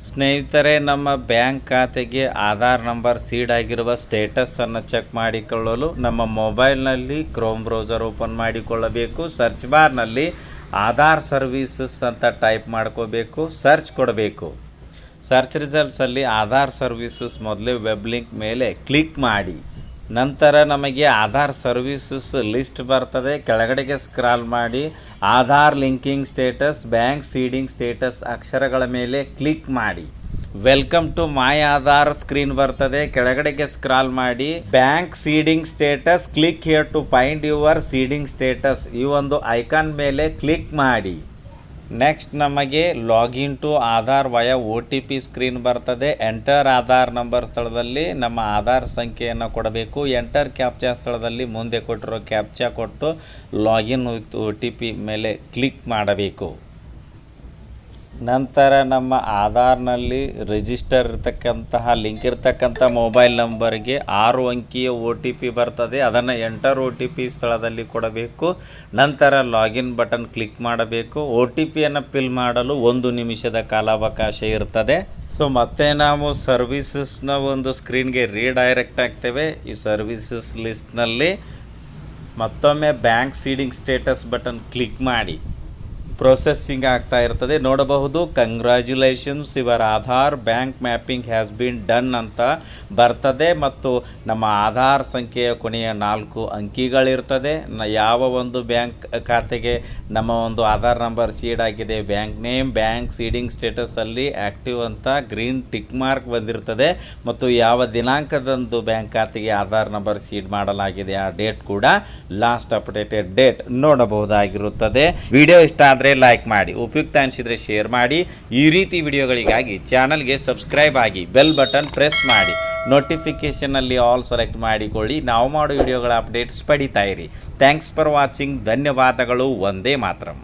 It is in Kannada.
ಸ್ನೇಹಿತರೆ, ನಮ್ಮ ಬ್ಯಾಂಕ್ ಖಾತೆಗೆ ಆಧಾರ್ ನಂಬರ್ ಸೀಡ್ ಆಗಿರುವ ಸ್ಟೇಟಸನ್ನು ಚೆಕ್ ಮಾಡಿಕೊಳ್ಳಲು ನಮ್ಮ ಮೊಬೈಲ್ನಲ್ಲಿ ಕ್ರೋಮ್ ಬ್ರೌಸರ್ ಓಪನ್ ಮಾಡಿಕೊಳ್ಳಬೇಕು. ಸರ್ಚ್ ಬಾರ್ನಲ್ಲಿ ಆಧಾರ್ ಸರ್ವೀಸಸ್ ಅಂತ ಟೈಪ್ ಮಾಡ್ಕೋಬೇಕು, ಸರ್ಚ್ ಕೊಡಬೇಕು. ಸರ್ಚ್ ರಿಸಲ್ಟ್ಸಲ್ಲಿ ಆಧಾರ್ ಸರ್ವೀಸಸ್ ಮೊದಲೇ ವೆಬ್ ಲಿಂಕ್ ಮೇಲೆ ಕ್ಲಿಕ್ ಮಾಡಿ. ನಂತರ ನಮಗೆ ಆಧಾರ್ ಸರ್ವೀಸಸ್ ಲಿಸ್ಟ್ ಬರ್ತದೆ. ಕೆಳಗಡೆಗೆ ಸ್ಕ್ರಾಲ್ ಮಾಡಿ Aadhaar linking status, bank seeding status ಅಕ್ಷರಗಳ ಮೇಲೆ ಕ್ಲಿಕ್ ಮಾಡಿ. Welcome to my Aadhaar screen ಬರ್ತದೆ. ಕೆಳಗಡೆಗೆ ಸ್ಕ್ರಾಲ್ ಮಾಡಿ bank seeding status, click here to find your seeding status ಈ ಒಂದು ಐಕಾನ್ ಮೇಲೆ ಕ್ಲಿಕ್ ಮಾಡಿ. ನೆಕ್ಸ್ಟ್ ನಮಗೆ login to Aadhaar via OTP screen ಬರ್ತದೆ. ಎಂಟರ್ ಆಧಾರ್ ನಂಬರ್ ಸ್ಥಳದಲ್ಲಿ ನಮ್ಮ ಆಧಾರ್ ಸಂಖ್ಯೆಯನ್ನು ಕೊಡಬೇಕು. ಎಂಟರ್ ಕ್ಯಾಪ್ಚಾ ಸ್ಥಳದಲ್ಲಿ ಮುಂದೆ ಕೊಟ್ಟಿರೋ ಕ್ಯಾಪ್ಚಾ ಕೊಟ್ಟು ಲಾಗಿನ್ ವಿತ್ OTP ಮೇಲೆ ಕ್ಲಿಕ್ ಮಾಡಬೇಕು. ನಂತರ ನಮ್ಮ ಆಧಾರ್ನಲ್ಲಿ ರಿಜಿಸ್ಟರ್ ಇರ್ತಕ್ಕಂತಹ ಲಿಂಕ್ ಇರ್ತಕ್ಕಂಥ ಮೊಬೈಲ್ ನಂಬರ್ಗೆ 6 ಅಂಕಿಯ OTP ಬರ್ತದೆ. ಅದನ್ನು ಎಂಟರ್ OTP ಸ್ಥಳದಲ್ಲಿ ಕೊಡಬೇಕು. ನಂತರ ಲಾಗಿನ್ ಬಟನ್ ಕ್ಲಿಕ್ ಮಾಡಬೇಕು. OTPಯನ್ನು ಫಿಲ್ ಮಾಡಲು 1 ನಿಮಿಷದ ಕಾಲಾವಕಾಶ ಇರ್ತದೆ. ಸೊ ಮತ್ತೆ ನಾವು ಸರ್ವೀಸಸ್ನ ಒಂದು ಸ್ಕ್ರೀನ್ಗೆ ರೀಡೈರೆಕ್ಟ್ ಆಗ್ತೇವೆ. ಈ ಸರ್ವೀಸಸ್ ಲಿಸ್ಟ್ನಲ್ಲಿ ಮತ್ತೊಮ್ಮೆ bank seeding status button click ಮಾಡಿ. ಪ್ರೊಸೆಸಿಂಗ್ ಆಗ್ತಾ ಇರ್ತದೆ. ನೋಡಬಹುದು, congratulations your Aadhaar bank mapping has been done ಅಂತ ಬರ್ತದೆ. ಮತ್ತು ನಮ್ಮ ಆಧಾರ್ ಸಂಖ್ಯೆಯ ಕೊನೆಯ 4 ಅಂಕಿಗಳಿರ್ತದೆ. ಯಾವ ಒಂದು ಬ್ಯಾಂಕ್ ಖಾತೆಗೆ ನಮ್ಮ ಒಂದು ಆಧಾರ್ ನಂಬರ್ ಸೀಡ್ ಆಗಿದೆ, ಬ್ಯಾಂಕ್ ನೇಮ್, ಬ್ಯಾಂಕ್ ಸೀಡಿಂಗ್ ಸ್ಟೇಟಸಲ್ಲಿ ಆ್ಯಕ್ಟಿವ್ ಅಂತ ಗ್ರೀನ್ ಟಿಕ್ ಮಾರ್ಕ್ ಬಂದಿರ್ತದೆ. ಮತ್ತು ಯಾವ ದಿನಾಂಕದಂದು ಬ್ಯಾಂಕ್ ಖಾತೆಗೆ ಆಧಾರ್ ನಂಬರ್ ಸೀಡ್ ಮಾಡಲಾಗಿದೆ ಆ ಡೇಟ್ ಕೂಡ ಲಾಸ್ಟ್ ಅಪ್ಡೇಟೆಡ್ ಡೇಟ್ ನೋಡಬಹುದಾಗಿರುತ್ತದೆ. ವಿಡಿಯೋ ಇಷ್ಟ ಆದರೆ ಲೈಕ್ ಮಾಡಿ, ಉಪಯುಕ್ತ ಅನಿಸಿದರೆ ಶೇರ್ ಮಾಡಿ. ಈ ರೀತಿ ವಿಡಿಯೋಗಳಿಗಾಗಿ ಚಾನಲ್ಗೆ ಸಬ್ಸ್ಕ್ರೈಬ್ ಆಗಿ ಬೆಲ್ ಬಟನ್ ಪ್ರೆಸ್ ಮಾಡಿ. ನೋಟಿಫಿಕೇಷನಲ್ಲಿ ಆಲ್ ಸೆಲೆಕ್ಟ್ ಮಾಡಿಕೊಳ್ಳಿ. ನಾವು ಮಾಡೋ ವಿಡಿಯೋಗಳ ಅಪ್ಡೇಟ್ಸ್ ಪಡಿತಾ ಇರಿ. Thanks for watching. ಧನ್ಯವಾದಗಳು. ವಂದೇ ಮಾತರಂ.